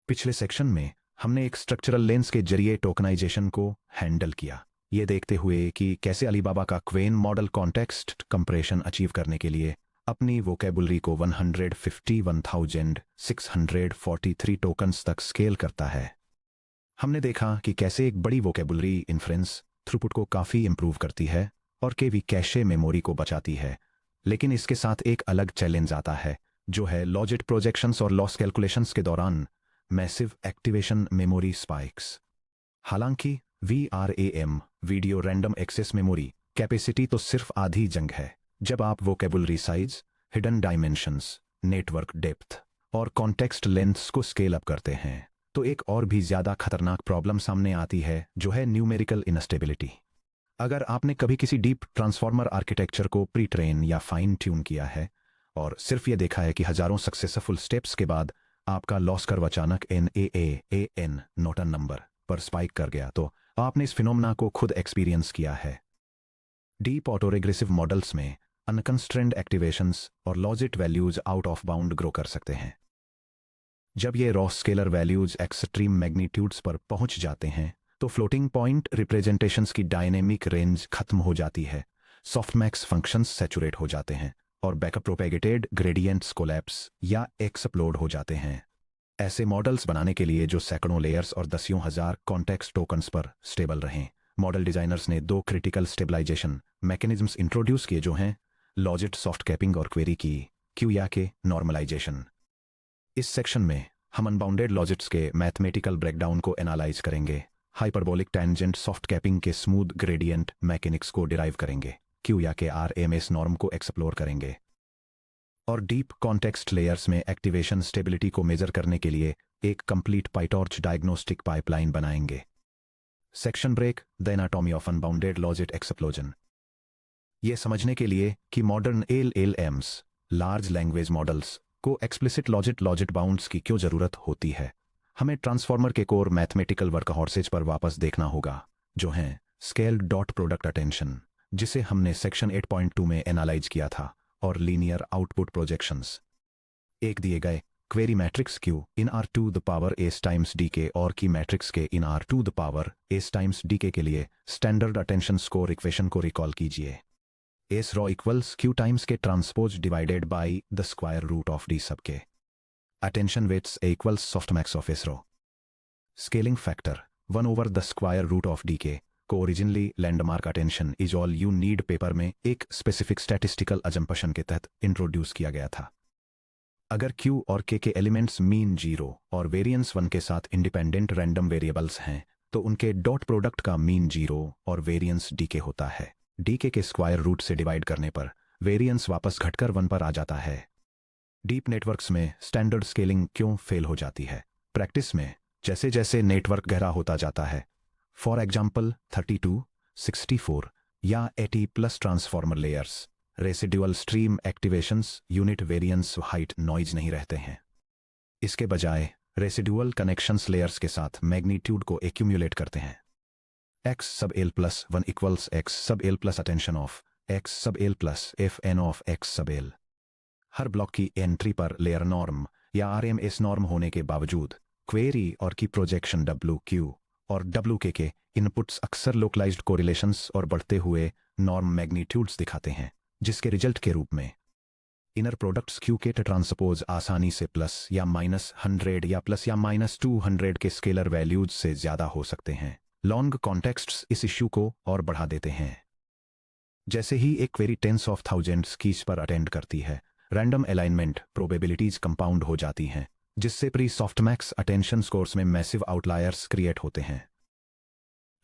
पिछले सेक्शन में हमने एक स्ट्रक्चरल लेंस के जरिए टोकनाइजेशन को हैंडल किया, ये देखते हुए कि कैसे अलीबाबा का क्वेन मॉडल कॉन्टेक्स्ट कंप्रेशन अचीव करने के लिए अपनी वोकेबुलरी को 151,643 टोकन्स तक स्केल करता है। हमने देखा कि कैसे एक बड़ी वोकेबुलरी इन्फ्रेंस थ्रूपुट को काफ़ी इंप्रूव करती है और केवी कैशे मेमोरी को बचाती है, लेकिन इसके साथ एक अलग चैलेंज आता है, जो है लॉजिट प्रोजेक्शंस और लॉस कैलकुलेशंस के दौरान मैसिव एक्टिवेशन मेमोरी स्पाइक्स। हालांकि VRAM video random access memory capacity तो सिर्फ आधी जंग है। जब आप vocabulary size, hidden dimensions, network depth और कॉन्टेक्स्ट लेंथ्स को स्केल अप करते हैं, तो एक और भी ज्यादा खतरनाक प्रॉब्लम सामने आती है, जो है न्यूमेरिकल इनस्टेबिलिटी। अगर आपने कभी किसी डीप ट्रांसफॉर्मर आर्किटेक्चर को प्री ट्रेन या फाइन ट्यून किया है और सिर्फ ये देखा है कि हजारों सक्सेसफुल स्टेप्स के बाद आपका लॉस कर्व अचानक NAAAN नोटन नंबर पर स्पाइक कर गया, तो आपने इस फिनोमेना को खुद एक्सपीरियंस किया है। डीप ऑटोरेग्रेसिव मॉडल्स में अनकंस्ट्रेंड एक्टिवेशंस और logit values out of bound grow कर सकते हैं। जब ये raw scalar values extreme magnitudes पर पहुंच जाते हैं, तो फ्लोटिंग पॉइंट रिप्रेजेंटेशंस की डायनेमिक रेंज खत्म हो जाती है, सॉफ्टमैक्स फंक्शंस सैचुरेट हो जाते हैं और बैकअप प्रोपेगेटेड ग्रेडियंट्स कोलैप्स या एक्सप्लोड हो जाते हैं। ऐसे मॉडल्स बनाने के लिए जो सैकड़ों लेयर्स और दसियों हजार कॉन्टेक्स्ट टोकन्स पर स्टेबल रहें, मॉडल डिजाइनर्स ने दो क्रिटिकल स्टेबलाइजेशन मैकेनिज्म्स इंट्रोड्यूस किए, जो हैं लॉजिट सॉफ्ट कैपिंग और क्वेरी की क्यू या के नॉर्मलाइजेशन। इस सेक्शन में हम अनबाउंडेड लॉजिट्स के मैथमेटिकल ब्रेकडाउन को एनालाइज करेंगे, हाइपरबोलिक टैंजेंट सॉफ्ट कैपिंग के स्मूथ ग्रेडियंट मैकेनिक्स को डिराइव करेंगे, क्यू या के RMS नॉर्म को एक्सप्लोर करेंगे और डीप कॉन्टेक्स्ट लेयर्स में एक्टिवेशन स्टेबिलिटी को मेजर करने के लिए एक कंप्लीट पाइटॉर्च डायग्नोस्टिक पाइपलाइन बनाएंगे। Section break, the anatomy of unbounded logit explosion. ये समझने के लिए कि modern LLMs large language models को एक्सप्लिसिट लॉजिट बाउंड्स की क्यों जरूरत होती है, हमें ट्रांसफॉर्मर के कोर मैथमेटिकल वर्कहॉर्सेज पर वापस देखना होगा, जो हैं स्केल्ड डॉट प्रोडक्ट अटेंशन, जिसे हमने सेक्शन 8.2 में एनालाइज किया था, और लीनियर आउटपुट प्रोजेक्शंस। एक दिए गए query matrix Q in R to the power S times DK और key matrix K in R to the power S times DK के लिए स्टैंडर्ड अटेंशन स्कोर इक्वेशन को रिकॉल कीजिए। S raw equals Q times K transpose divided by the square root of D sub K. Attention weights equals softmax of S raw. Scaling factor 1 the square root of DK को originally landmark attention is all you need paper में एक specific statistical assumption के तहत introduce किया गया था। अगर Q और K के एलिमेंट्स मीन 0 और वेरिएंस 1 के साथ इंडिपेंडेंट रैंडम वेरिएबल्स हैं, तो उनके डॉट प्रोडक्ट का मीन 0 और वेरिएंस DK होता है। DK के स्क्वायर रूट से डिवाइड करने पर वेरिएंस वापस घटकर 1 पर आ जाता है। डीप नेटवर्क्स में स्टैंडर्ड स्केलिंग क्यों फेल हो जाती है? प्रैक्टिस में जैसे जैसे नेटवर्क गहरा होता जाता है, फॉर एग्जाम्पल 32, 64 या 80 plus transformer layers, residual stream activations unit variance white noise नहीं रहते हैं। इसके बजाय रेसिड्यूअल कनेक्शंस लेयर्स के साथ मैग्नीट्यूड को एक्यूमुलेट करते हैं। x सब l प्लस 1 इक्वल्स x सब l plus attention of x सब l plus fn of x सब l। हर ब्लॉक की एंट्री पर लेयर नॉर्म या RMS नॉर्म होने के बावजूद क्वेरी और की प्रोजेक्शन WQ और WK के इनपुट्स अक्सर लोकलाइज्ड कोरिलेशंस और बढ़ते हुए नॉर्म मैग्नीट्यूड्स दिखाते हैं, जिसके रिजल्ट के रूप में इनर प्रोडक्ट्स Q के ट्रांसपोज आसानी से प्लस या माइनस 100 या प्लस या माइनस 200 के स्केलर वैल्यूज से ज्यादा हो सकते हैं। लॉन्ग कॉन्टेक्स्ट्स इस इश्यू को और बढ़ा देते हैं। जैसे ही एक query tens of thousands keys पर अटेंड करती है, रैंडम अलाइनमेंट प्रोबेबिलिटीज कंपाउंड हो जाती हैं, जिससे प्री सॉफ्टमैक्स अटेंशन स्कोर्स में मैसिव आउटलायर्स क्रिएट होते हैं।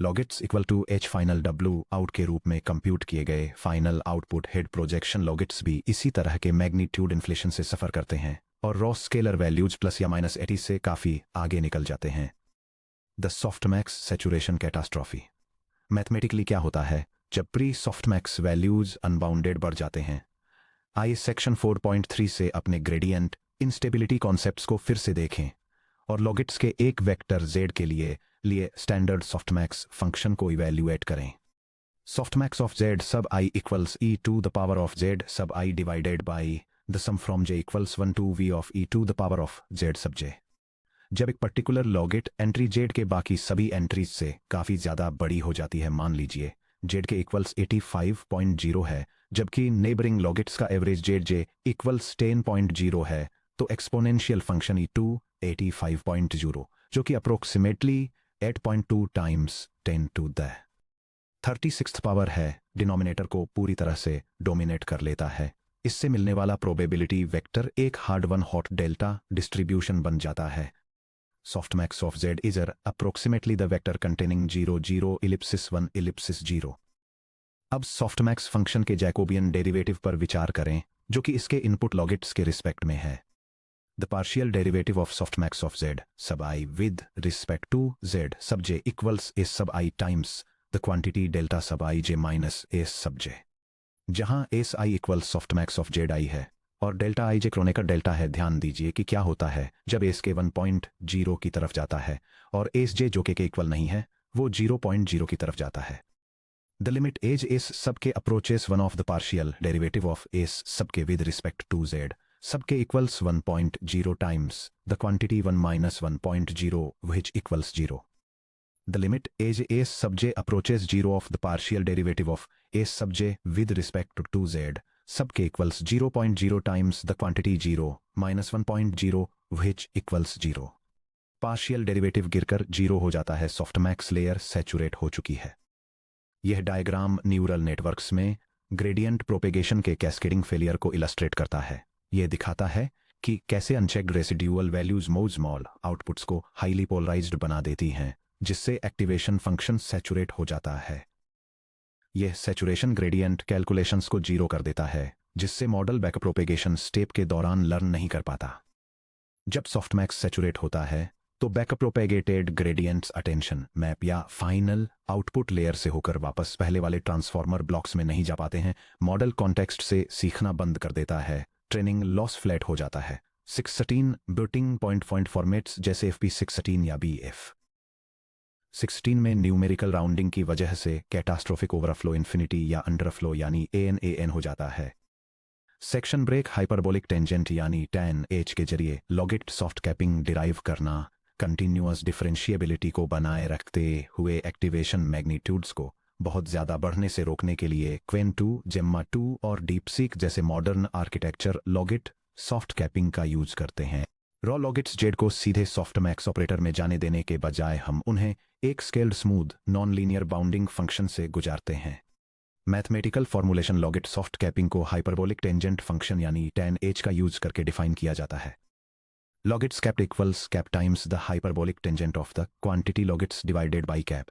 Logits equal to H final W out के रूप में कंप्यूट किए गए final output head projection logits भी इसी तरह के मैग्नीट्यूड इन्फ्लेशन से सफर करते हैं और रॉ स्केलर वैल्यूज प्लस या माइनस 80 से काफी आगे निकल जाते हैं। The softmax saturation catastrophe. Mathematically क्या होता है जब प्री सॉफ्टमैक्स वैल्यूज अनबाउंडेड बढ़ जाते हैं? आइए सेक्शन 4.3 से अपने ग्रेडियंट इंस्टेबिलिटी कॉन्सेप्ट्स को फिर से देखें और लॉगिट्स के एक वेक्टर z के लिए स्टैंडर्ड सॉफ्टमैक्स फंक्शन को इवैल्यूएट करें। Softmax of z sub I equals e to the power of z sub I divided by the sum from j equals 1 to v of e to the power of z sub j, जब एक particular लॉगिट entry Z के बाकी सभी entries से काफ़ी ज़्यादा बड़ी हो जाती है, मान लीजिए जेड के इक्वल्स 85.0 है, जबकि नेबरिंग लॉगिट्स का एवरेज जेड जे इक्वल्स 10.0 है, तो एक्सपोनेंशियल फंक्शन ई टू 85.0, जो कि approximately 8.2 times 10 to the 36th power है, डिनोमिनेटर को पूरी तरह से डोमिनेट कर लेता है। इससे मिलने वाला प्रोबेबिलिटी वेक्टर एक hard one hot delta distribution बन जाता है। Softmax of Z is approximately the vector containing 0 0 ellipsis 1 ellipsis 0। अब सॉफ्टमैक्स फंक्शन के जैकोबियन डेरिवेटिव पर विचार करें, जो कि इसके इनपुट लॉगिट्स के रिस्पेक्ट में है। The partial derivative of softmax of Z sub I with respect to Z sub J equals S sub I times the quantity delta sub I J minus S sub J, जहां S I equals softmax of Z I है और delta I J Kronecker delta है। ध्यान दीजिए कि क्या होता है जब एस के 1.0 की तरफ जाता है और एस जे जो के इक्वल नहीं है, वो 0.0 की तरफ जाता है। The limit as S sub K approaches one of the partial derivative of S sub K with respect to Z sub K equals 1.0 times the quantity 1 minus 1.0 which equals 0। The limit as S sub J approaches 0 of the partial derivative of S sub J with respect to Z sub K equals 0.0 times the quantity 0 minus 1.0 which equals 0। Partial derivative गिरकर 0 हो जाता है। Softmax layer saturate हो चुकी है। यह diagram neural networks में gradient propagation के कैस्केडिंग फेलियर को इलस्ट्रेट करता है। यह दिखाता है कि कैसे अनचेक्ड रेसिड्यूअल वैल्यूज मोज स्मॉल आउटपुट्स को हाईली पोलराइज्ड बना देती हैं, जिससे एक्टिवेशन फंक्शन सैचुरेट हो जाता है। यह सैचुरेशन ग्रेडियंट कैलकुलेशंस को 0 कर देता है, जिससे मॉडल बैकअप प्रोपेगेशन स्टेप के दौरान लर्न नहीं कर पाता। जब सॉफ्टमैक्स सैचुरेट होता है तो backup propagated gradients attention map या फाइनल आउटपुट लेयर से होकर वापस पहले वाले ट्रांसफॉर्मर ब्लॉक्स में नहीं जा पाते हैं। मॉडल कॉन्टेक्स्ट से सीखना बंद कर देता है। ट्रेनिंग लॉस फ्लैट हो जाता है। 16 बिटिंग पॉइंट फॉर्मेट्स जैसे FP16 या BF16 में न्यूमेरिकल राउंडिंग की वजह से कैटास्ट्रोफिक ओवरफ्लो इन्फिनिटी या अंडरफ्लो यानी AN हो जाता है। सेक्शन ब्रेक हाइपरबोलिक टेंजेंट यानी tan H के जरिए लॉगिट सॉफ्ट कैपिंग डिराइव करना कंटिन्यूअस डिफरेंशिएबिलिटी को बनाए रखते हुए एक्टिवेशन मैग्नीट्यूड्स को बहुत ज़्यादा बढ़ने से रोकने के लिए क्वेन 2, जेम्मा 2 और डीपसीक जैसे मॉडर्न आर्किटेक्चर लॉगिट सॉफ्ट कैपिंग का यूज करते हैं। रॉ लॉगिट्स जेड को सीधे सॉफ्टमैक्स ऑपरेटर में जाने देने के बजाय हम उन्हें एक scaled smooth non linear bounding function से गुजारते हैं। Mathematical formulation logit soft capping को हाइपरबोलिक टेंजेंट फंक्शन यानी tan H का यूज करके डिफाइन किया जाता है। Logits cap equals cap times the hyperbolic tangent of the quantity logits divided by cap,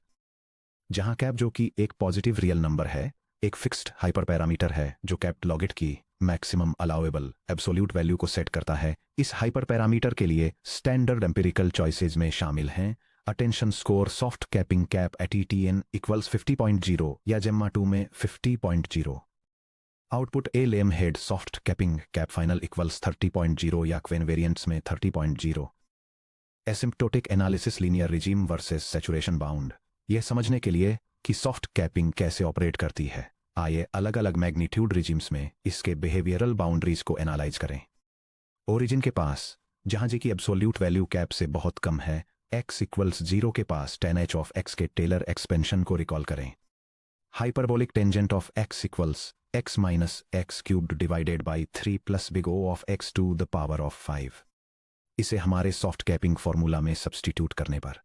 जहां कैप जो कि एक पॉजिटिव रियल नंबर है, एक फिक्स्ड हाइपर पैरामीटर है जो कैप लॉगिट की मैक्सिमम अलाउएबल एब्सोल्यूट वैल्यू को सेट करता है। इस हाइपर पैरामीटर के लिए स्टैंडर्ड एम्पिरिकल चॉइसेज में शामिल हैं attention score soft capping cap at ETN equals 50.0 या जेम्मा 2 में 50.0, output LM head soft capping cap final equals 30.0 या क्वेन वेरिएंट्स में 30.0। Asymptotic analysis linear regime versus saturation bound. यह समझने के लिए कि सॉफ्ट कैपिंग कैसे ऑपरेट करती है, आइए अलग अलग मैग्नीट्यूड रिजीम्स में इसके बिहेवियरल बाउंड्रीज को एनालाइज करें। ओरिजिन के पास जहां जी की एब्सोल्यूट वैल्यू कैप से बहुत कम है, x इक्वल्स 0 के पास tan H ऑफ x के टेलर एक्सपेंशन को रिकॉल करें। Hyperbolic tangent of x equals x minus x cubed divided by 3 plus big O of x to the power of 5। इसे हमारे सॉफ्ट कैपिंग फॉर्मूला में substitute करने पर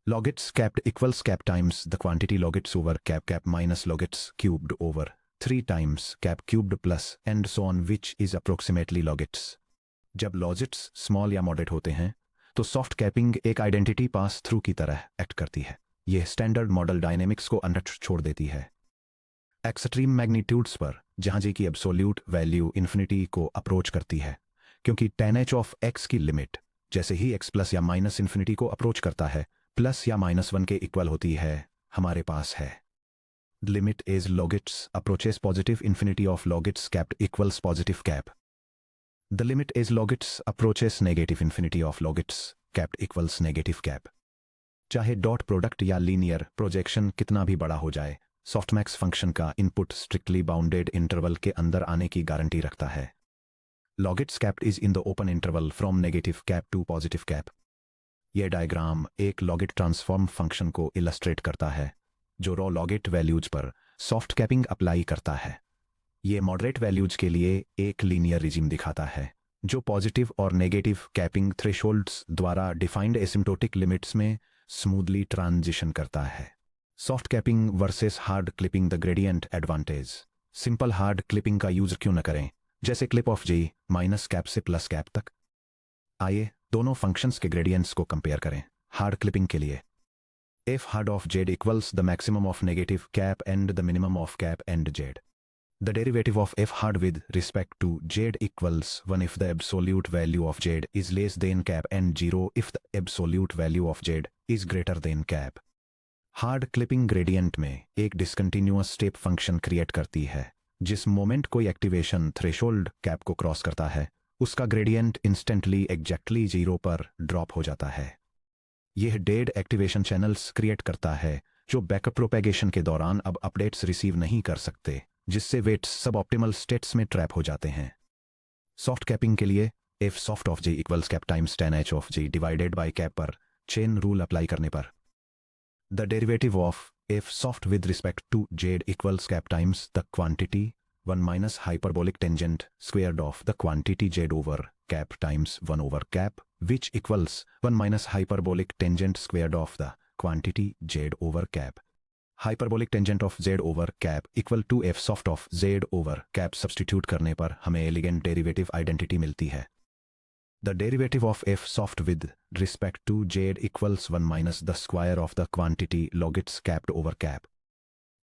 logits capped equals cap times the quantity logits over cap cap minus logits cubed over 3 times cap cubed plus and so on which is approximately logits. जब logits small या moderate होते हैं तो soft capping एक identity pass through की तरह act करती है। यह स्टैंडर्ड मॉडल डायनेमिक्स को अनटच्ड छोड़ देती है। एक्सट्रीम मैग्नीट्यूड्स पर जहां जी की एब्सोल्यूट वैल्यू इन्फिनिटी को अप्रोच करती है, क्योंकि tan H ऑफ x की लिमिट जैसे ही x प्लस या माइनस इन्फिनिटी को अप्रोच करता है प्लस या -1 के इक्वल होती है, हमारे पास है limit as logits approaches positive infinity of logits capped equals positive cap. The limit as logits approaches negative infinity of logits capped equals negative cap. चाहे डॉट प्रोडक्ट या लीनियर प्रोजेक्शन कितना भी बड़ा हो जाए, सॉफ्टमैक्स फंक्शन का input strictly bounded interval के अंदर आने की गारंटी रखता है। Logits capped is in the open interval from negative cap to positive cap. यह डायग्राम एक लॉगिट ट्रांसफॉर्म फंक्शन को इलस्ट्रेट करता है जो रॉ लॉगिट वैल्यूज पर सॉफ्ट कैपिंग अप्लाई करता है। ये मॉडरेट वैल्यूज के लिए एक लीनियर रिजिम दिखाता है जो पॉजिटिव और नेगेटिव कैपिंग थ्रेशोल्ड्स द्वारा डिफाइंड एसिम्प्टोटिक लिमिट्स में स्मूथली ट्रांजिशन करता है। Soft capping versus hard clipping the gradient advantage. Simple hard clipping का यूज क्यों न करें, जैसे clip of G minus cap से प्लस कैप तक। आइए दोनों फंक्शंस के ग्रेडियंट्स को कंपेयर करें। हार्ड क्लिपिंग के लिए F hard of Z equals the maximum of negative cap and the minimum of cap and Z. The derivative of f hard with respect to z equals 1 if the absolute value of z is less than cap and 0 if the absolute value of z is greater than cap. Hard clipping gradient में एक discontinuous step function create करती है। जिस moment कोई activation threshold cap को cross करता है उसका ग्रेडियंट इंस्टेंटली एग्जैक्टली 0 पर ड्रॉप हो जाता है। यह डेड एक्टिवेशन चैनल्स क्रिएट करता है जो बैकअप प्रोपेगेशन के दौरान अब अपडेट्स रिसीव नहीं कर सकते, जिससे वेट्स सब ऑप्टिमल स्टेट्स में ट्रैप हो जाते हैं। सॉफ्ट कैपिंग के लिए F soft of G equals cap times tan H of G divided by cap पर चेन रूल अप्लाई करने पर the derivative of F soft with respect to Z equals cap times the quantity 1 minus hyperbolic tangent squared of the quantity Z over cap times 1 over cap which equals 1 minus hyperbolic tangent squared of the quantity Z over cap. Hyperbolic tangent of z over cap equal to F soft of z over cap substitute करने पर हमें elegant derivative identity मिलती है। The derivative of F soft with respect to z equals 1 minus the square of the quantity logits capped over cap.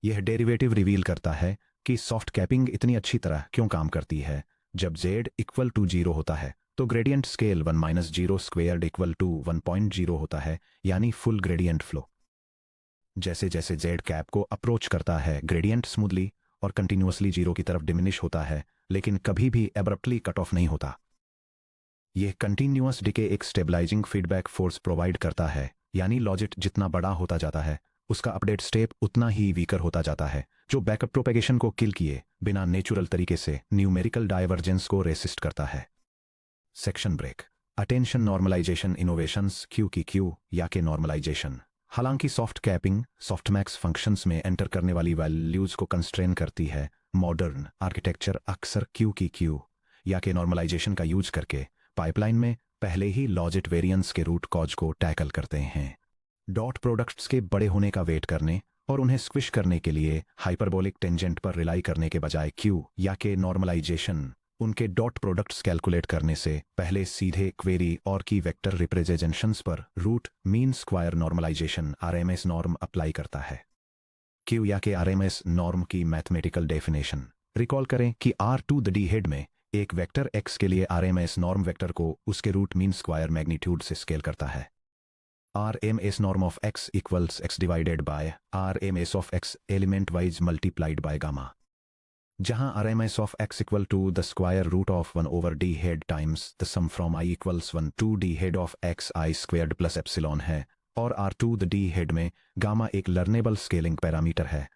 यह derivative reveal करता है कि soft capping इतनी अच्छी तरह क्यों काम करती है। जब z इक्वल टू 0 होता है तो gradient scale 1 minus 0 squared equal to 1.0 होता है, यानी फुल ग्रेडियंट फ्लो। जैसे जैसे जेड कैप को अप्रोच करता है ग्रेडियंट स्मूथली और कंटिन्यूअसली 0 की तरफ डिमिनिश होता है, लेकिन कभी भी एब्रप्टली कट ऑफ नहीं होता। यह कंटिन्यूअस डिके एक स्टेबलाइजिंग फीडबैक फोर्स प्रोवाइड करता है, यानी लॉजिट जितना बड़ा होता जाता है उसका अपडेट स्टेप उतना ही वीकर होता जाता है, जो बैकअप प्रोपेगेशन को किल किए बिना नेचुरल तरीके से न्यूमेरिकल डाइवर्जेंस को रेसिस्ट करता है। Section break. Attention normalization innovations Q key Q या के नॉर्मलाइजेशन। हालांकि सॉफ्ट कैपिंग सॉफ्टमैक्स फंक्शंस में एंटर करने वाली वैल्यूज को कंस्ट्रेन करती है, मॉडर्न आर्किटेक्चर अक्सर क्यू की क्यू या के नॉर्मलाइजेशन का यूज करके पाइपलाइन में पहले ही लॉजिट वेरिएंस के रूट कॉज को टैकल करते हैं। डॉट प्रोडक्ट्स के बड़े होने का वेट करने और उन्हें स्क्विश करने के लिए हाइपरबोलिक टेंजेंट पर रिलाई करने के बजाय क्यू या के नॉर्मलाइजेशन उनके डॉट प्रोडक्ट्स कैलकुलेट करने से पहले सीधे क्वेरी और की वेक्टर रिप्रेजेंटेशंस पर root mean square normalization RMS norm apply करता है। क्यू या के आरएमएस नॉर्म की मैथमेटिकल डेफिनेशन रिकॉल करें कि R to the D head में एक वेक्टर एक्स के लिए आरएमएस नॉर्म वेक्टर को उसके रूट मीन स्क्वायर मैग्नीट्यूड से स्केल करता है। RMS norm of x equals x divided by RMS of x element wise multiplied by gamma, जहां RMS of x equal to the square root of 1 over d head times the sum from I equals 1 to d head of x I squared plus epsilon है, और R2 the d head में gamma एक learnable scaling parameter है।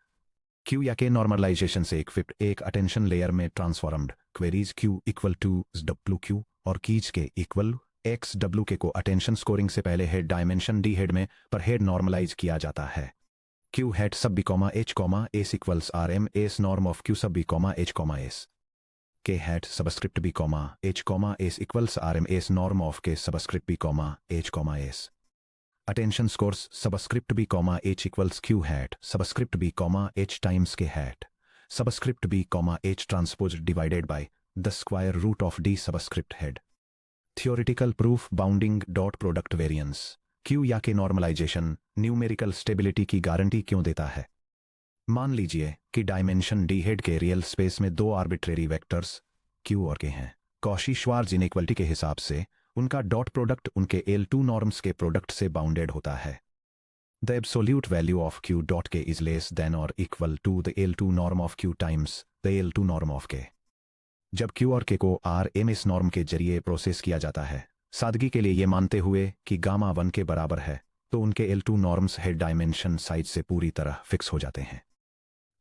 Q या K normalization से एक attention layer में transformed queries Q equal to WQ और keys K equal x W के को अटेंशन स्कोरिंग से पहले हेड डायमेंशन d हेड में पर हेड नॉर्मलाइज किया जाता है। Q hat sub b comma h comma s equals rm s norm of q sub b comma h comma s. K hat subscript b comma h comma s equals rm s norm of k subscript b comma h comma s. Attention scores subscript b comma h equals q hat subscript b comma h times k hat subscript b comma h transpose divided by the square root of d subscript head. Theoretical proof bounding dot product variance. Q या K normalisation numerical stability की guarantee क्यों देता है। मान लीजिए कि dimension D head के real space में दो आर्बिट्रेरी वेक्टर्स क्यू और के हैं। कॉशी-श्वार्ट्ज इनइक्वालिटी के हिसाब से उनका डॉट प्रोडक्ट उनके L2 नॉर्म्स के प्रोडक्ट से बाउंडेड होता है। The absolute value of Q dot K is less than और equal to the L2 norm of Q times the L2 norm of K. जब क्यू और के को RMS नॉर्म के जरिए प्रोसेस किया जाता है, सादगी के लिए ये मानते हुए कि गामा 1 के बराबर है, तो उनके L2 norms head dimension size से पूरी तरह फिक्स हो जाते हैं।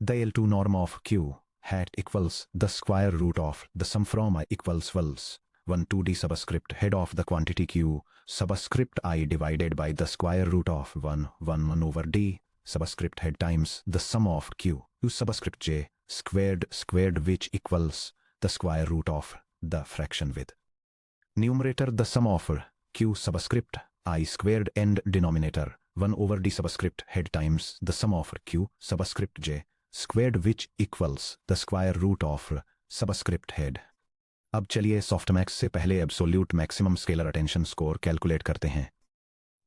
The L2 norm of Q hat equals the square root of the sum from I equals 12 1 2d subscript head of the quantity q subscript I divided by the square root of 1 over d subscript head times the sum of q subscript j squared which equals the square root of the fraction with numerator the sum of q subscript I squared and denominator 1 over d subscript head times the sum of q subscript j squared which equals the square root of subscript head. अब चलिए softmax से पहले absolute maximum scalar attention score calculate करते हैं।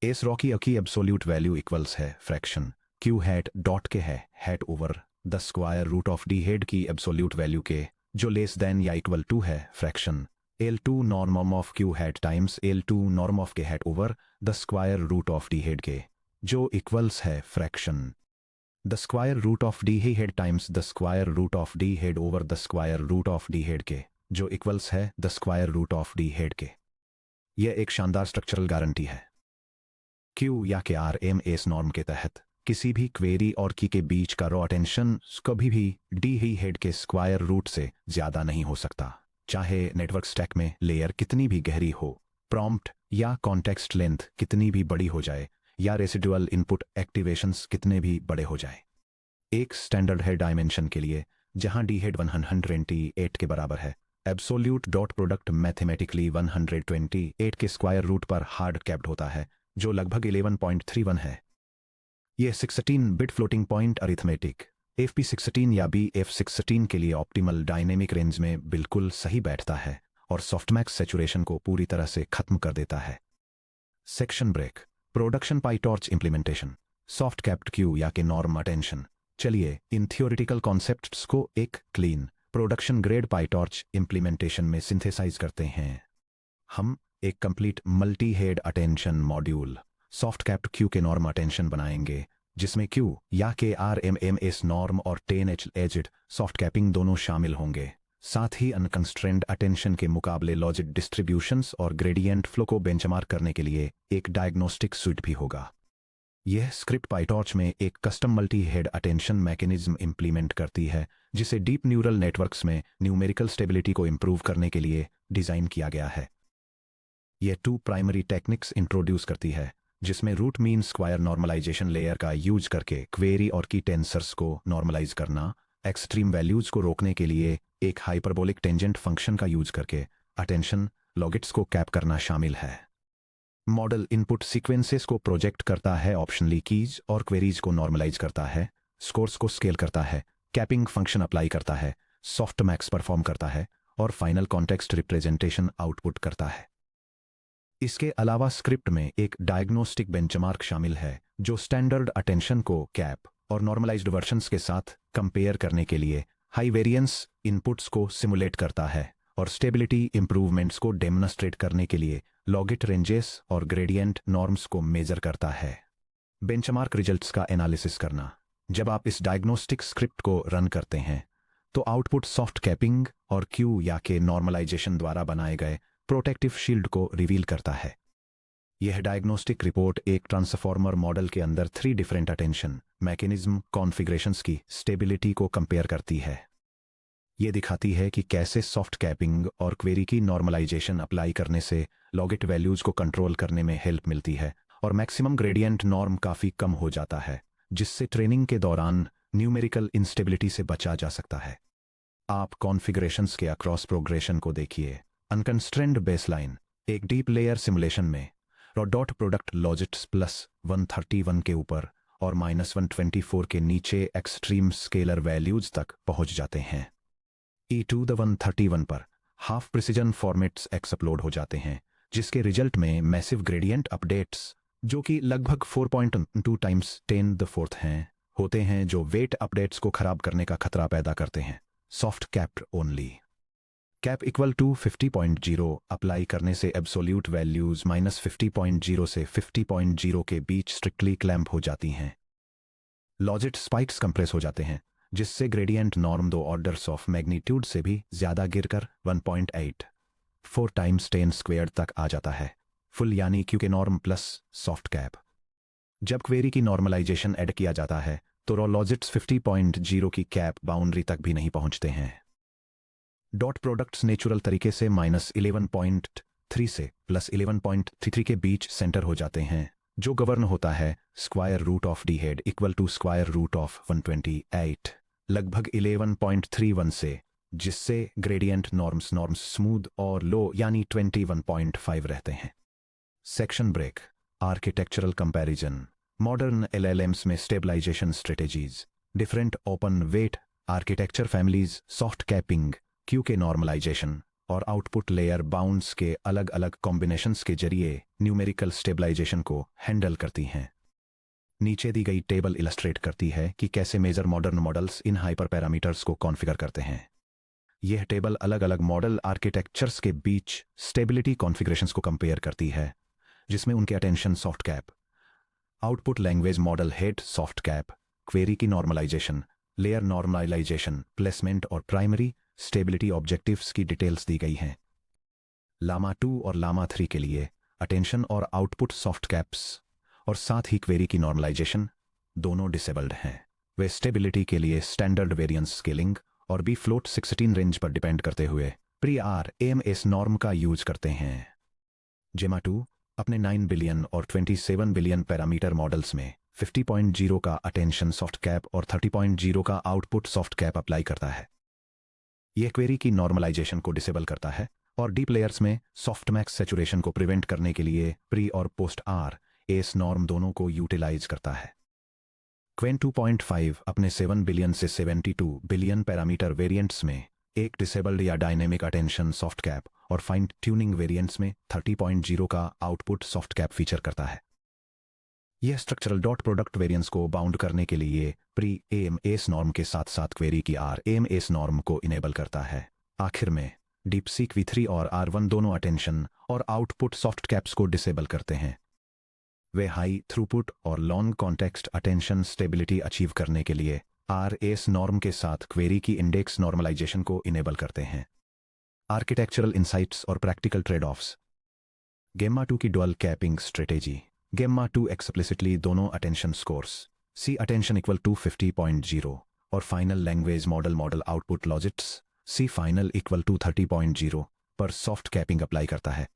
S raw की absolute value equals है fraction Q hat dot K है hat over the square root of D head की एब्सोल्यूट वैल्यू के जो लेस देन या इक्वल टू है fraction L2 norm of Q hat times L2 norm of K hat over the square root of D head के जो equals है fraction the square root of d head times the square root of d head over the square root of d head के जो equals है the square root of d head के। यह एक शानदार स्ट्रक्चरल गारंटी है। Q या K RMS norm के तहत किसी भी क्वेरी और की के बीच का रॉ अटेंशन कभी भी d हेड के स्क्वायर रूट से ज्यादा नहीं हो सकता, चाहे नेटवर्क स्टैक में लेयर कितनी भी गहरी हो, प्रॉम्प्ट या कॉन्टेक्स्ट लेंथ कितनी भी बड़ी हो जाए या रेसिडुअल इनपुट एक्टिवेशंस कितने भी बड़े हो जाए। एक स्टैंडर्ड है डायमेंशन के लिए जहां डी हेड 128 के बराबर है, एब्सोल्यूट डॉट प्रोडक्ट मैथमेटिकली 128 के स्क्वायर रूट पर हार्ड कैप्ड होता है जो लगभग 11.31 है। यह 16 bit floating point arithmetic FP16 या BF16 के लिए ऑप्टिमल डायनेमिक रेंज में बिल्कुल सही बैठता है और सॉफ्टमैक्स सैचुरेशन को पूरी तरह से खत्म कर देता है। Section break production PyTorch implementation soft capped Q या के नॉर्म अटेंशन। चलिए इन थियोरिटिकल कॉन्सेप्ट्स को एक clean production grade PyTorch implementation में सिंथेसाइज करते हैं। हम एक complete multi head attention module soft capped Q के नॉर्म अटेंशन बनाएंगे जिसमें क्यू या के RMS नॉर्म और 10H एजिड सॉफ्ट कैपिंग दोनों शामिल होंगे। साथ ही अनकंस्ट्रेंड अटेंशन के मुकाबले लॉजिक डिस्ट्रीब्यूशंस और ग्रेडियंट फ्लो को बेंचमार्क करने के लिए एक डायग्नोस्टिक सूट भी होगा। यह स्क्रिप्ट पाईटॉर्च में एक custom multi head attention mechanism implement करती है जिसे डीप न्यूरल नेटवर्क्स में न्यूमेरिकल स्टेबिलिटी को इंप्रूव करने के लिए डिजाइन किया गया है। यह 2 प्राइमरी टेक्निक्स इंट्रोड्यूस करती है जिसमें root mean square normalization layer का यूज करके क्वेरी और की टेंसर्स को नॉर्मलाइज करना, एक्सट्रीम वैल्यूज को रोकने के लिए एक हाइपरबोलिक टेंजेंट फंक्शन का यूज करके अटेंशन लॉगिट्स को कैप करना शामिल है। मॉडल इनपुट सीक्वेंसेस को प्रोजेक्ट करता है, ऑप्शनली कीज और क्वेरीज को नॉर्मलाइज करता है, स्कोर्स को स्केल करता है, कैपिंग फंक्शन अप्लाई करता है, सॉफ्टमैक्स परफॉर्म करता है और फाइनल कॉन्टेक्स्ट रिप्रेजेंटेशन आउटपुट करता है। इसके अलावा स्क्रिप्ट में एक डायग्नोस्टिक बेंचमार्क शामिल है जो स्टैंडर्ड अटेंशन को कैप और नॉर्मलाइज्ड वर्जन्स के साथ कंपेयर करने के लिए हाई वेरिएंस इनपुट्स को सिमुलेट करता है और स्टेबिलिटी इंप्रूवमेंट्स को डेमोन्स्ट्रेट करने के लिए लॉगिट रेंजेस और ग्रेडियंट नॉर्म्स को मेजर करता है। बेंचमार्क रिजल्ट्स का एनालिसिस करना। जब आप इस डायग्नोस्टिक स्क्रिप्ट को रन करते हैं तो आउटपुट सॉफ्ट कैपिंग और क्यू या के नॉर्मलाइजेशन द्वारा बनाए गए प्रोटेक्टिव शील्ड को रिवील करता है। यह डायग्नोस्टिक रिपोर्ट एक ट्रांसफॉर्मर मॉडल के अंदर 3 डिफरेंट अटेंशन मैकेनिज्म कॉन्फ़िगरेशंस की स्टेबिलिटी को कंपेयर करती है। यह दिखाती है कि कैसे सॉफ्ट कैपिंग और क्वेरी की नॉर्मलाइजेशन अप्लाई करने से लॉगिट वैल्यूज को कंट्रोल करने में हेल्प मिलती है और मैक्सिमम ग्रेडियंट नॉर्म काफी कम हो जाता है, जिससे ट्रेनिंग के दौरान न्यूमेरिकल इंस्टेबिलिटी से बचा जा सकता है। आप कॉन्फ़िगरेशंस के अक्रॉस प्रोग्रेशन को देखिए। अनकंस्ट्रेंड बेसलाइन एक डीप लेयर सिमुलेशन में डॉट प्रोडक्ट लॉजिट्स प्लस 131 के ऊपर और -124 के नीचे एक्सट्रीम स्केलर वैल्यूज तक पहुंच जाते हैं। E131 पर हाफ प्रिसिजन फॉर्मेट्स एक्सप्लोड हो जाते हैं जिसके रिजल्ट में मैसिव ग्रेडियंट अपडेट्स जो कि लगभग 4.2 टाइम्स 10⁴ हैं होते हैं जो वेट अपडेट्स को खराब करने का खतरा पैदा करते हैं। Soft capped only cap equal to 50.0 apply करने से एब्सोल्यूट वैल्यूज -50.0 से 50.0 के बीच स्ट्रिक्टली क्लैंप हो जाती हैं। लॉजिट स्पाइक्स कंप्रेस हो जाते हैं जिससे gradient norm 2 orders of magnitude से भी ज्यादा गिरकर 1.84 टाइम्स 10² तक आ जाता है। फुल यानी क्यू के नॉर्म प्लस सॉफ्ट कैप। जब क्वेरी की नॉर्मलाइजेशन ऐड किया जाता है तो रॉ लॉजिट्स 50.0 की कैप बाउंड्री तक भी नहीं पहुंचते हैं। डॉट प्रोडक्ट्स नेचुरल तरीके से -11.3 से +11.33 के बीच सेंटर हो जाते हैं, जो गवर्न होता है square root of D head equal to square root of 128 लगभग 11.31 से, जिससे ग्रेडियंट नॉर्म्स स्मूथ और लो यानी 21.5 रहते हैं। Section break. Architectural comparison. Modern LLMs में stabilization strategies, different open weight architecture families, soft capping, Q K normalization और output layer bounds के अलग अलग कॉम्बिनेशंस के जरिए न्यूमेरिकल स्टेबलाइजेशन को हैंडल करती हैं। नीचे दी गई टेबल इलस्ट्रेट करती है कि कैसे मेजर मॉडर्न मॉडल्स इन हाइपर पैरामीटर्स को कॉन्फ़िगर करते हैं। यह टेबल अलग अलग मॉडल आर्किटेक्चर्स के बीच स्टेबिलिटी कॉन्फ़िगरेशंस को कंपेयर करती है, जिसमें उनके attention soft cap, output language model head soft cap, query key normalization, layer normalization, placement और प्राइमरी स्टेबिलिटी ऑब्जेक्टिव्स की डिटेल्स दी गई हैं। लामा 2 और लामा 3 के लिए अटेंशन और आउटपुट सॉफ्ट कैप्स और साथ ही क्वेरी की नॉर्मलाइजेशन दोनों डिसेबल्ड हैं। वे स्टेबिलिटी के लिए स्टैंडर्ड वेरिएंस स्केलिंग और बी फ्लोट 16 रेंज पर डिपेंड करते हुए प्री RMS नॉर्म का यूज करते हैं। जेमा 2 अपने 9 बिलियन और 27 बिलियन पैरामीटर मॉडल्स में 50.0 का अटेंशन सॉफ्ट कैप और 30.0 का आउटपुट सॉफ्ट कैप अप्लाई करता है। यह क्वेरी की नॉर्मलाइजेशन को डिसेबल करता है और डीप लेयर्स में सॉफ्टमैक्स सैचुरेशन को प्रिवेंट करने के लिए प्री और पोस्ट RS नॉर्म दोनों को यूटिलाइज करता है। क्वेन 2.5 अपने 7 बिलियन से 72 बिलियन पैरामीटर वेरिएंट्स में एक डिसेबल्ड या डायनेमिक अटेंशन सॉफ्ट कैप और फाइन ट्यूनिंग वेरिएंट्स में 30.0 का आउटपुट सॉफ्ट कैप फीचर करता है। यह स्ट्रक्चरल डॉट प्रोडक्ट वेरिएंस को बाउंड करने के लिए प्री AMS नॉर्म के साथ साथ क्वेरी की RMS नॉर्म को इनेबल करता है। आखिर में डीपसीक V3 और R1 दोनों अटेंशन और आउटपुट सॉफ्ट कैप्स को डिसेबल करते हैं। वे हाई थ्रूपुट और long context attention stability achieve करने के लिए RS नॉर्म के साथ क्वेरी की इंडेक्स नॉर्मलाइजेशन को इनेबल करते हैं। आर्किटेक्चरल इंसाइट्स और प्रैक्टिकल ट्रेड ऑफ्स। गेम्मा 2 की dual capping strategy. Gemma 2 explicitly दोनों attention scores C attention equal to 50.0 और final language model output logits C final equal to 30.0 पर सॉफ्ट कैपिंग अप्लाई करता है।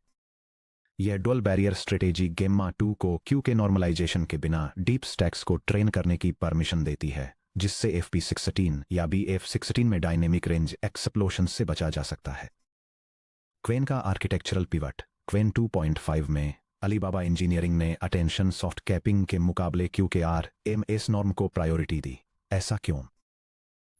यह डुअल बैरियर स्ट्रेटेजी गेम्मा 2 को Q K normalisation के बिना डीप स्टैक्स को ट्रेन करने की परमिशन देती है, जिससे FP16 या BF16 में डायनेमिक रेंज एक्सप्लोशन से बचा जा सकता है। क्वेन का आर्किटेक्चरल पिवट। क्वेन 2.5 में अलीबाबा इंजीनियरिंग ने अटेंशन सॉफ्ट कैपिंग के मुकाबले क्यू के RMS नॉर्म को प्रायोरिटी दी। ऐसा क्यों?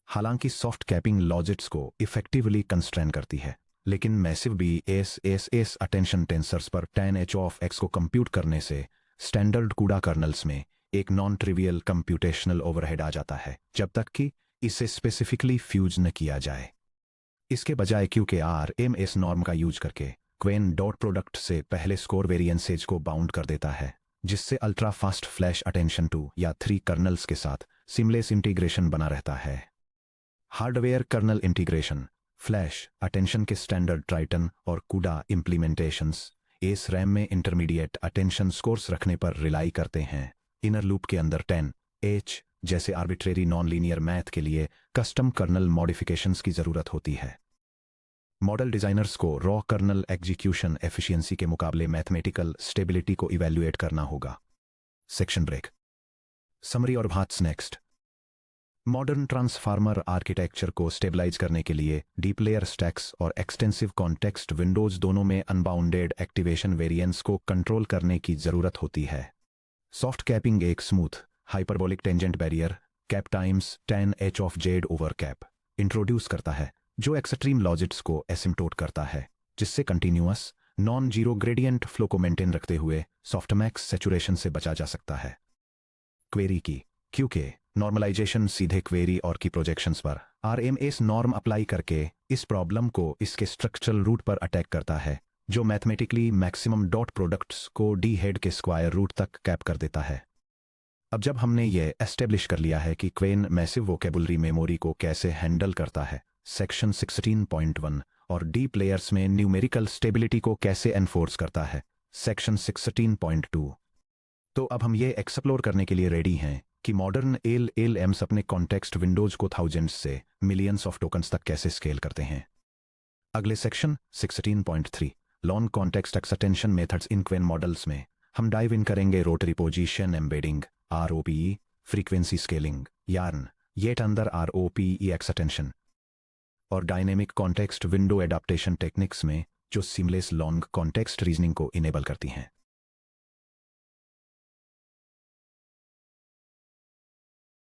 हालांकि सॉफ्ट कैपिंग लॉजिट्स को इफेक्टिवली कंस्ट्रेन करती है, लेकिन मैसिव BSSS अटेंशन टेंसर्स पर tan h of x को कंप्यूट करने से स्टैंडर्ड कूडा कर्नल्स में एक नॉन ट्रिवियल कंप्यूटेशनल ओवरहेड आ जाता है, जब तक कि इसे स्पेसिफिकली फ्यूज न किया जाए। इसके बजाय क्यू के RMS नॉर्म का यूज करके क्वेन डॉट प्रोडक्ट से पहले स्कोर वेरिएंसेज को बाउंड कर देता है, जिससे अल्ट्रा फास्ट फ्लैश अटेंशन 2 या 3 कर्नल्स के साथ सिमलेस इंटीग्रेशन बना रहता है। Hardware kernel integration. Flash attention के स्टैंडर्ड ट्राइटन और कूडा इम्प्लीमेंटेशंस एस रैम में इंटरमीडिएट अटेंशन स्कोर्स रखने पर रिलाई करते हैं। इनर लूप के अंदर 10H जैसे आर्बिट्रेरी नॉन लीनियर मैथ के लिए कस्टम कर्नल मॉडिफिकेशंस की जरूरत होती है। मॉडल डिजाइनर्स को रॉ कर्नल एग्जीक्यूशन एफिशिएंसी के मुकाबले मैथमेटिकल स्टेबिलिटी को इवैल्यूएट करना होगा। Section break. समरी और what's next. Modern transformer architecture को स्टेबलाइज करने के लिए डीप लेयर स्टैक्स और एक्सटेंसिव कॉन्टेक्स्ट विंडोज दोनों में अनबाउंडेड एक्टिवेशन वेरिएंस को कंट्रोल करने की जरूरत होती है। सॉफ्ट कैपिंग एक smooth hyperbolic tangent barrier cap times tan h of z over cap introduce करता है, जो एक्सट्रीम लॉजिट्स को एसिम्टोट करता है, जिससे continuous non zero gradient flow को मेंटेन रखते हुए सॉफ्टमैक्स सैचुरेशन से बचा जा सकता है। क्वेरी की क्यू के नॉर्मलाइजेशन सीधे क्वेरी और की प्रोजेक्शंस पर RMS नॉर्म अप्लाई करके इस प्रॉब्लम को इसके स्ट्रक्चरल रूट पर अटैक करता है, जो मैथमेटिकली मैक्सिमम डॉट प्रोडक्ट्स को डी हेड के स्क्वायर रूट तक कैप कर देता है। अब जब हमने ये एस्टेब्लिश कर लिया है कि क्वेन मैसिव वोकेबुलरी मेमोरी को कैसे हैंडल करता है, सेक्शन 16.1 और डीप लेयर्स में न्यूमेरिकल स्टेबिलिटी को कैसे एनफोर्स करता है, सेक्शन 16.2, तो अब हम ये एक्सप्लोर करने के लिए रेडी हैं कि मॉडर्न LLMs अपने कॉन्टेक्स्ट विंडोज को थाउजेंड्स से मिलियंस ऑफ टोकन्स तक कैसे स्केल करते हैं। अगले section 16.3 long context extension methods in Qwen models में हम डाइव इन करेंगे rotary position embedding RoPE, frequency scaling yarn yet another RoPE extension और dynamic context window adaptation techniques में जो सीमलेस लॉन्ग कॉन्टेक्स्ट रीजनिंग को इनेबल करती हैं।